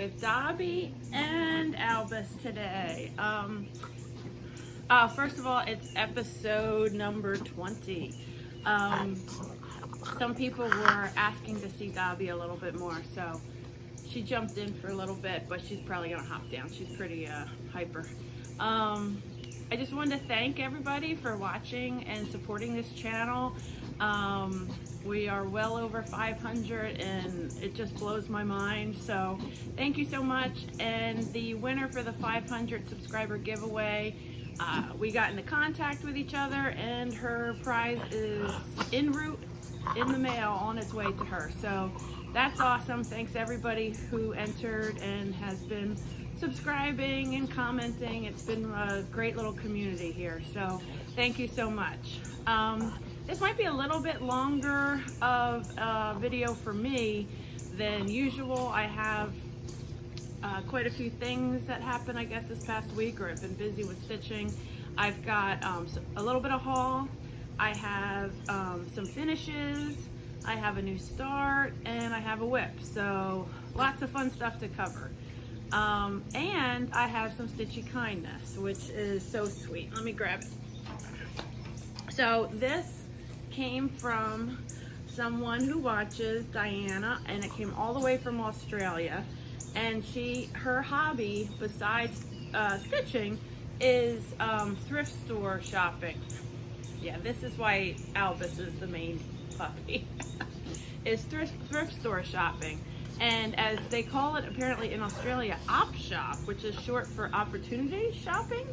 with Dobby and Albus today. First of all, it's episode number 20. Some people were asking to see Dobby a little bit more, so she jumped in for a little bit, but she's probably gonna hop down. She's pretty hyper. I just wanted to thank everybody for watching and supporting this channel. We are well over 500 and it just blows my mind, so thank you so much. And the winner for the 500 subscriber giveaway, we got into contact with each other and her prize is en route in the mail on its way to her. So that's awesome. Thanks everybody who entered and has been subscribing and commenting. It's been a great little community here, so thank you so much. This might be a little bit longer of a video for me than usual. I have quite a few things that happened, I guess, this past week, or I've been busy with stitching. I've got a little bit of haul. I have some finishes. I have a new start, and I have a whip. So lots of fun stuff to cover. And I have some stitchy kindness, which is so sweet. Let me grab it. So this came from someone who watches, Diana, and it came all the way from Australia. And her hobby, besides stitching, is thrift store shopping. Yeah, this is why Albus is the main puppy. Is thrift store shopping. And as they call it apparently in Australia, op shop, which is short for opportunity shopping,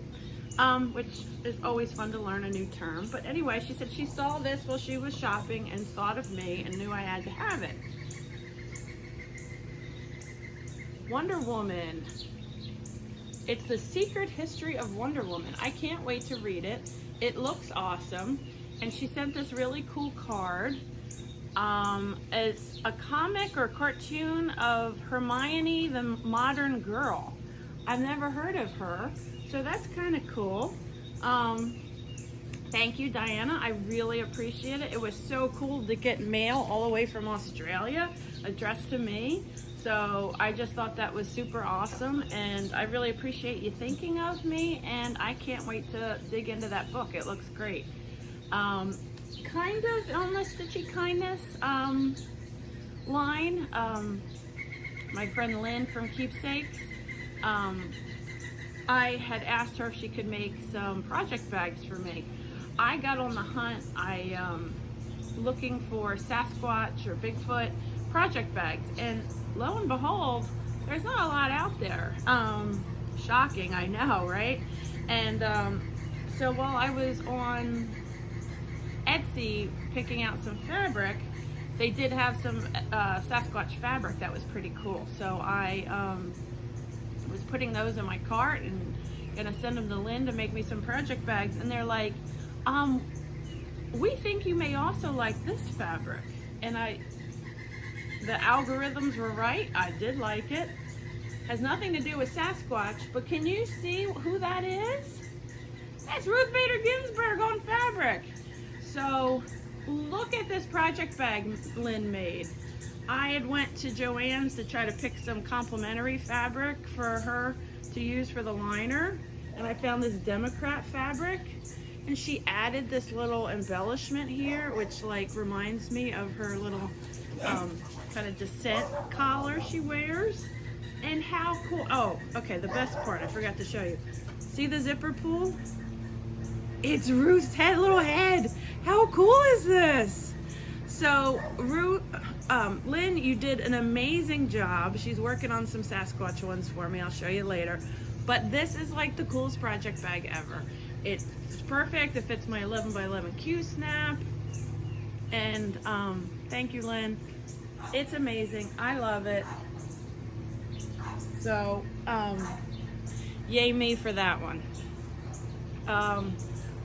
which is always fun to learn a new term. But anyway, she said she saw this while she was shopping and thought of me and knew I had to have it. Wonder Woman. It's the secret history of Wonder Woman. I can't wait to read it. It looks awesome. And she sent this really cool card. It's a comic or cartoon of Hermione, the modern girl. I've never heard of her, so that's kind of cool. Thank you, Diana. I really appreciate it. It was so cool to get mail all the way from Australia addressed to me. So I just thought that was super awesome, and I really appreciate you thinking of me, and I can't wait to dig into that book. It looks great. Kind of on the Stitchy Kindness line, my friend Lynn from Keepsakes, I had asked her if she could make some project bags for me. I got on the hunt. Looking for Sasquatch or Bigfoot project bags, and lo and behold, there's not a lot out there. Shocking, I know, right? And so while I was on Etsy picking out some fabric, they did have some Sasquatch fabric that was pretty cool. So I was putting those in my cart and gonna send them to Lynn to make me some project bags, and they're like, we think you may also like this fabric. And the algorithms were right. I did like it. Has nothing to do with Sasquatch, but can you see who that is? That's Ruth Bader Ginsburg on fabric. So look at this project bag Lynn made. I had went to Joann's to try to pick some complimentary fabric for her to use for the liner, and I found this Democrat fabric, and she added this little embellishment here, which like reminds me of her little kind of descent collar she wears. And how cool. Oh, okay, the best part, I forgot to show you. See the zipper pull? It's Ruth's little head. How cool is this? So Lynn, you did an amazing job. She's working on some Sasquatch ones for me. I'll show you later. But this is like the coolest project bag ever. It's perfect. It fits my 11 by 11 Q snap. And thank you, Lynn. It's amazing. I love it. So yay me for that one.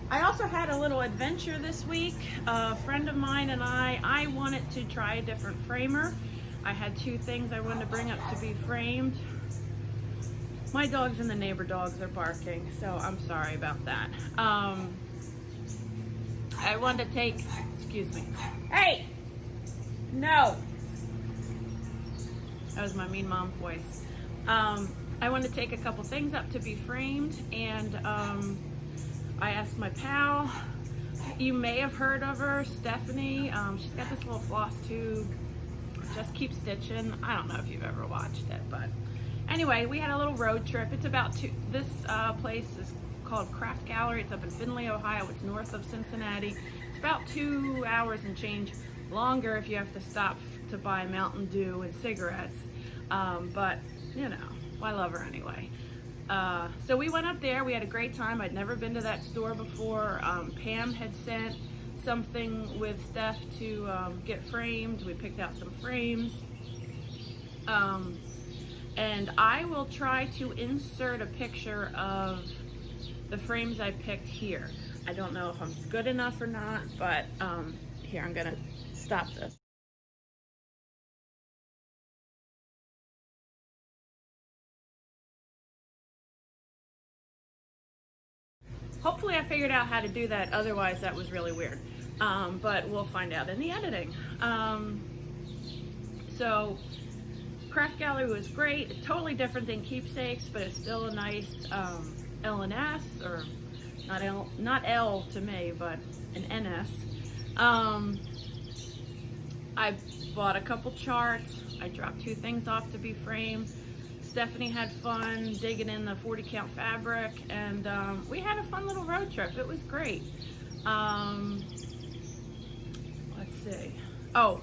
I also had a little adventure this week. A friend of mine and I wanted to try a different framer. I had two things I wanted to bring up to be framed. My dogs and the neighbor dogs are barking, so I'm sorry about that. I wanted to take, excuse me. Hey! No! That was my mean mom voice. I want to take a couple things up to be framed, and I asked my pal, you may have heard of her, Stephanie. She's got this little FlossTube, Just Keep Stitching. I don't know if you've ever watched it, but anyway, we had a little road trip. It's about this place is called Craft Gallery. It's up in Findlay, Ohio. It's north of Cincinnati. It's about 2 hours and change longer if you have to stop to buy Mountain Dew and cigarettes. But you know, I love her anyway. So we went up there. We had a great time. I'd never been to that store before. Pam had sent something with Steph to get framed. We picked out some frames. And I will try to insert a picture of the frames I picked here. I don't know if I'm good enough or not, but here, I'm gonna stop this. Hopefully I figured out how to do that, otherwise that was really weird. But we'll find out in the editing. So Craft Gallery was great. It's totally different than Keepsakes, but it's still a nice L&S, or not L to me, but an NS. I bought a couple charts. I dropped 2 things off to be framed. Stephanie had fun digging in the 40 count fabric, and we had a fun little road trip. It was great. Let's see. Oh,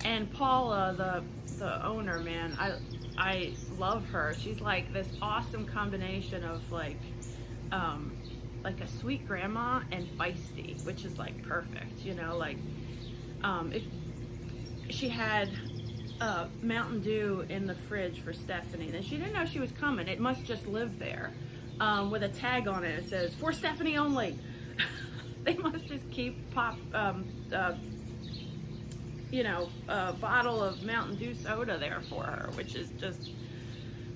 and Paula, the owner, man, I love her. She's like this awesome combination of like a sweet grandma and feisty, which is like perfect, you know, like she had Mountain Dew in the fridge for Stephanie, and she didn't know she was coming. It must just live there with a tag on it. It says, "For Stephanie only." They must just keep a bottle of Mountain Dew soda there for her, which is just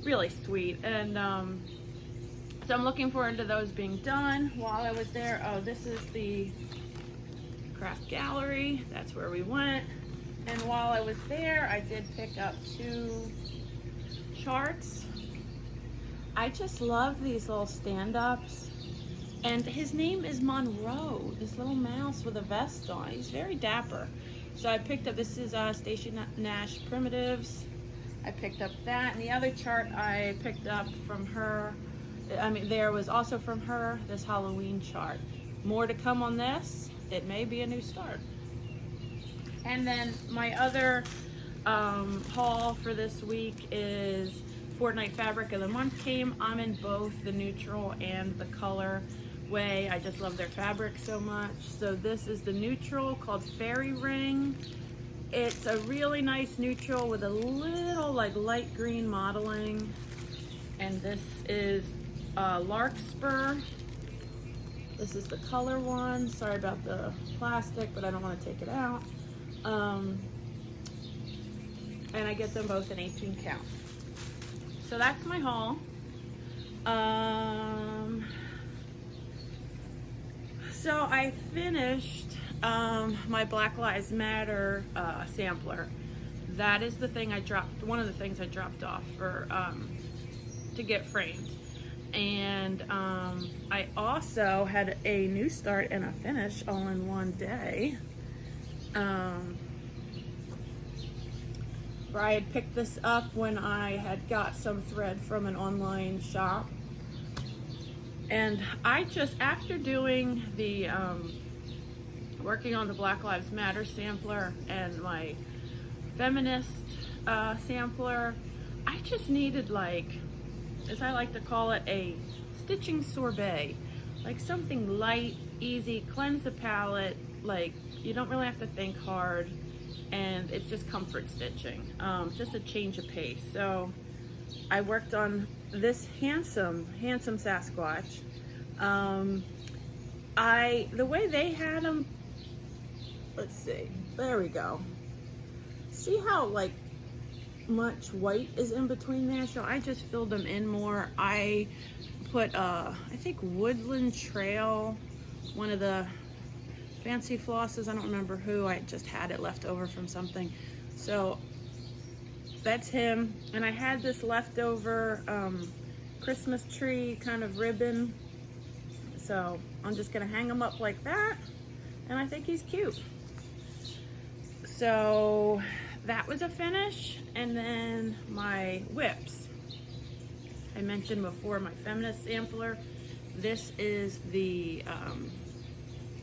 really sweet. And so I'm looking forward to those being done while I was there. Oh, this is the Craft Gallery. That's where we went. And while I was there, I did pick up 2 charts. I just love these little stand-ups. And his name is Monroe, this little mouse with a vest on. He's very dapper. So I picked up, this is Stacey Nash Primitives. I picked up that. And the other chart I picked up from her, there was also from her, this Halloween chart. More to come on this. It may be a new start. And then my other haul for this week is Fortnite Fabric of the Month came. I'm in both the neutral and the color way. I just love their fabric so much. So this is the neutral called Fairy Ring. It's a really nice neutral with a little like light green modeling. And this is Larkspur. This is the color one. Sorry about the plastic, but I don't want to take it out. And I get them both in 18 count. So that's my haul. So I finished my Black Lives Matter sampler. That is the thing I dropped, one of the things I dropped off for to get framed. And I also had a new start and a finish all in one day. Where I had picked this up when I had got some thread from an online shop. And I just, after doing the, working on the Black Lives Matter sampler and my feminist sampler, I just needed, like, as I like to call it, a stitching sorbet. Like something light, easy, cleanse the palette, like you don't really have to think hard, and it's just comfort stitching, just a change of pace. So I worked on this handsome Sasquatch. The way they had them, let's see, there we go. See how like much white is in between there? So I just filled them in more. I put I think Woodland Trail, one of the fancy flosses, I don't remember who, I just had it left over from something. So that's him. And I had this leftover Christmas tree kind of ribbon. So I'm just gonna hang him up like that. And I think he's cute. So that was a finish. And then my whips. I mentioned before my feminist sampler. This is the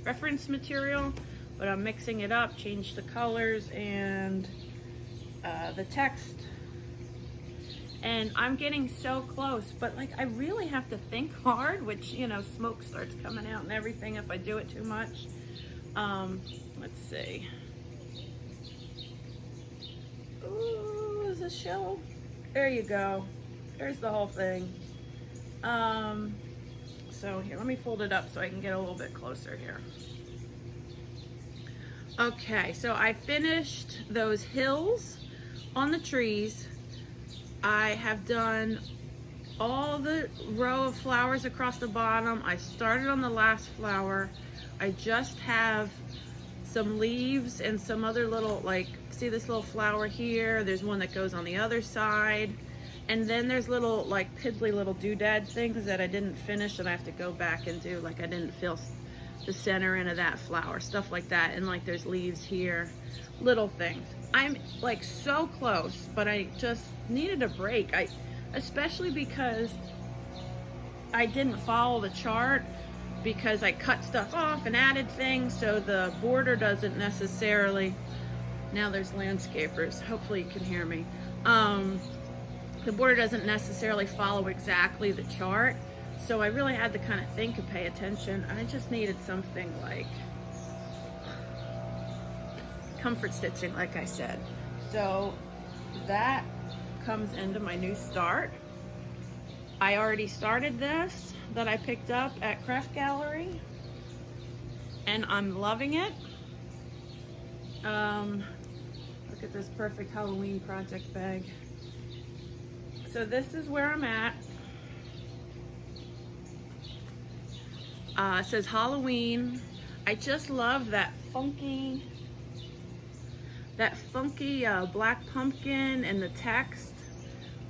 reference material, but I'm mixing it up, changed the colors and the text. And I'm getting so close, but like I really have to think hard, which, you know, smoke starts coming out and everything if I do it too much. Let's see. Ooh, is this show? There you go. There's the whole thing. So here, let me fold it up so I can get a little bit closer here. Okay, so I finished those hills on the trees. I have done all the row of flowers across the bottom. I started on the last flower. I just have some leaves and some other little, like, see this little flower here? There's one that goes on the other side. And then there's little, like, piddly little doodad things that I didn't finish that I have to go back and do. Like, I didn't fill the center end of that flower, stuff like that. And, like, there's leaves here, little things. I'm, like, so close, but I just needed a break. Especially because I didn't follow the chart, because I cut stuff off and added things, so the border doesn't necessarily, now there's landscapers, hopefully you can hear me. The border doesn't necessarily follow exactly the chart, so I really had to kind of think and pay attention. I just needed something like comfort stitching, like I said. So that comes into my new start. I already started this that I picked up at Craft Gallery, and I'm loving it. Look at this perfect Halloween project bag. So this is where I'm at. It says Halloween. I just love that funky black pumpkin and the text.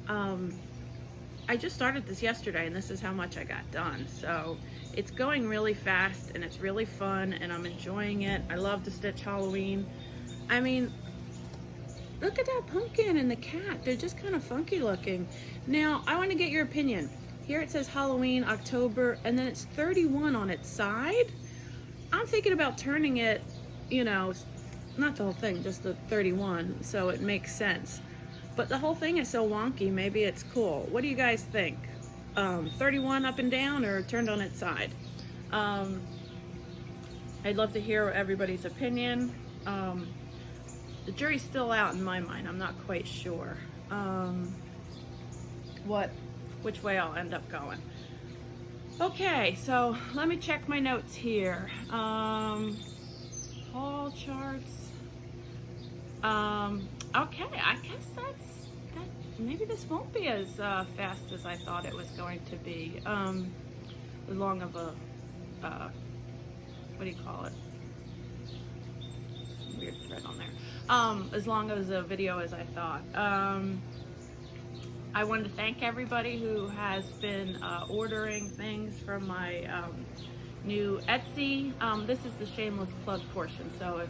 I just started this yesterday and this is how much I got done. So it's going really fast and it's really fun and I'm enjoying it. I love to stitch Halloween. I mean, look at that pumpkin and the cat. They're just kind of funky looking. Now, I want to get your opinion. Here it says Halloween, October, and then it's 31 on its side. I'm thinking about turning it, you know, not the whole thing, just the 31, so it makes sense. But the whole thing is so wonky, maybe it's cool. What do you guys think? 31 up and down or turned on its side? I'd love to hear everybody's opinion. The jury's still out in my mind. I'm not quite sure which way I'll end up going. Okay, so let me check my notes here. Haul charts. Okay, I guess that. Maybe this won't be as fast as I thought it was going to be. As long of a, what do you call it? Some weird thread on there. As long as a video as I thought. I wanted to thank everybody who has been ordering things from my new Etsy. This is the shameless plug portion, so if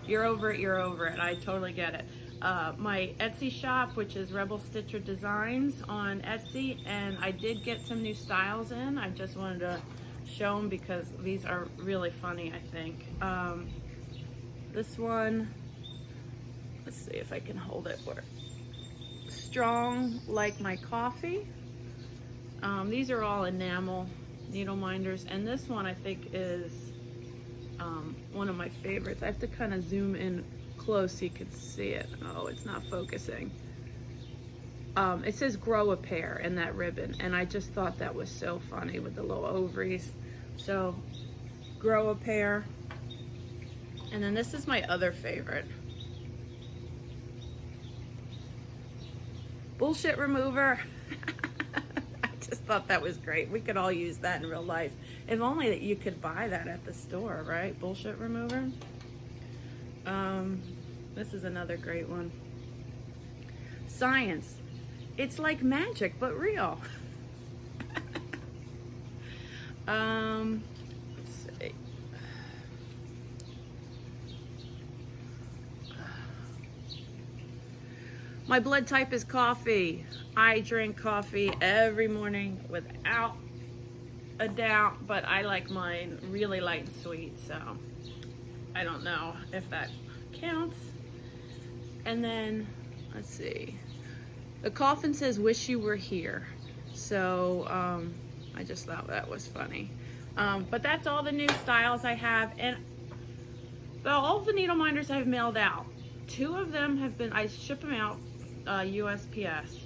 you're over it, you're over it. I totally get it. My Etsy shop, which is Rebel Stitcher Designs on Etsy, and I did get some new styles in. I just wanted to show them because these are really funny, I think. This one, let's see if I can hold it where strong like my coffee. These are all enamel needle minders, and this one I think is one of my favorites. I have to kind of zoom in close so you can see it. Oh, it's not focusing. It says grow a pair in that ribbon, and I just thought that was so funny with the little ovaries. So grow a pair. And then this is my other favorite. Bullshit remover. I just thought that was great. We could all use that in real life. If only that you could buy that at the store, right? Bullshit remover. This is another great one. science. It's like magic, but real. Let's see. My blood type is coffee. I drink coffee every morning without a doubt, but I like mine really light and sweet, so I don't know if that counts. And then, let's see. The coffin says, wish you were here. So, I just thought that was funny. But that's all the new styles I have. And all the needle minders I've mailed out. 2 of them have been, I ship them out USPS.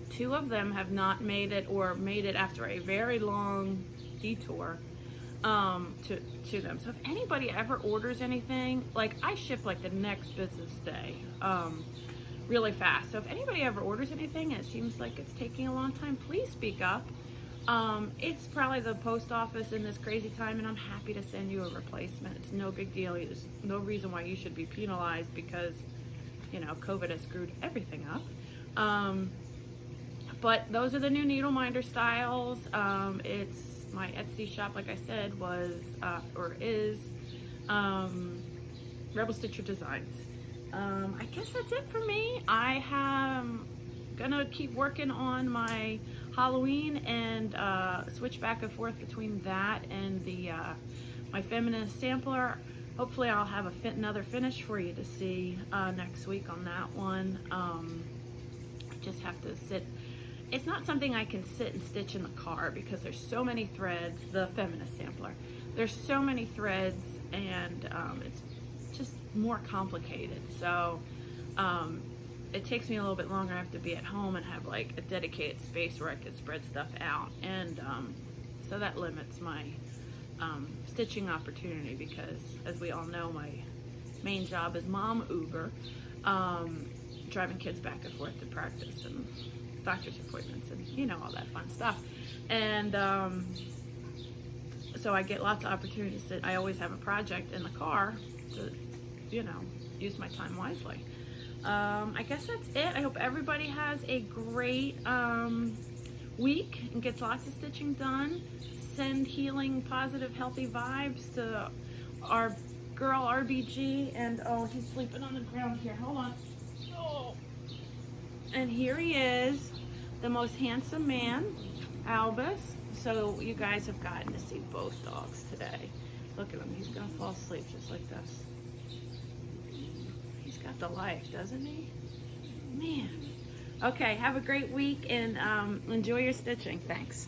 2 of them have not made it, or made it after a very long detour to them. So if anybody ever orders anything, like I ship like the next business day, really fast. So if anybody ever orders anything and it seems like it's taking a long time, please speak up. It's probably the post office in this crazy time, and I'm happy to send you a replacement. It's no big deal. There's no reason why you should be penalized because, you know, COVID has screwed everything up. But those are the new needle minder styles. It's my Etsy shop, like I said, was or is Rebel Stitcher Designs. I guess that's it for me. I am gonna keep working on my Halloween and switch back and forth between that and the my feminist sampler. Hopefully I'll have another finish for you to see next week on that one. I just have to sit. It's not something I can sit and stitch in the car because there's so many threads, the feminist sampler. There's so many threads, and it's just more complicated. So it takes me a little bit longer. I have to be at home and have like a dedicated space where I can spread stuff out. And so that limits my stitching opportunity because, as we all know, my main job is mom Uber, driving kids back and forth to practice and doctor's appointments and, you know, all that fun stuff. And so I get lots of opportunities that I always have a project in the car to, you know, use my time wisely. I guess that's it. I hope everybody has a great week and gets lots of stitching done. Send healing, positive, healthy vibes to our girl RBG. And oh, he's sleeping on the ground here. Hold on. Oh. And here he is, the most handsome man, Albus. So you guys have gotten to see both dogs today. Look at him. He's gonna fall asleep just like this. He's got the life, doesn't he? Man. Okay, have a great week and enjoy your stitching. Thanks.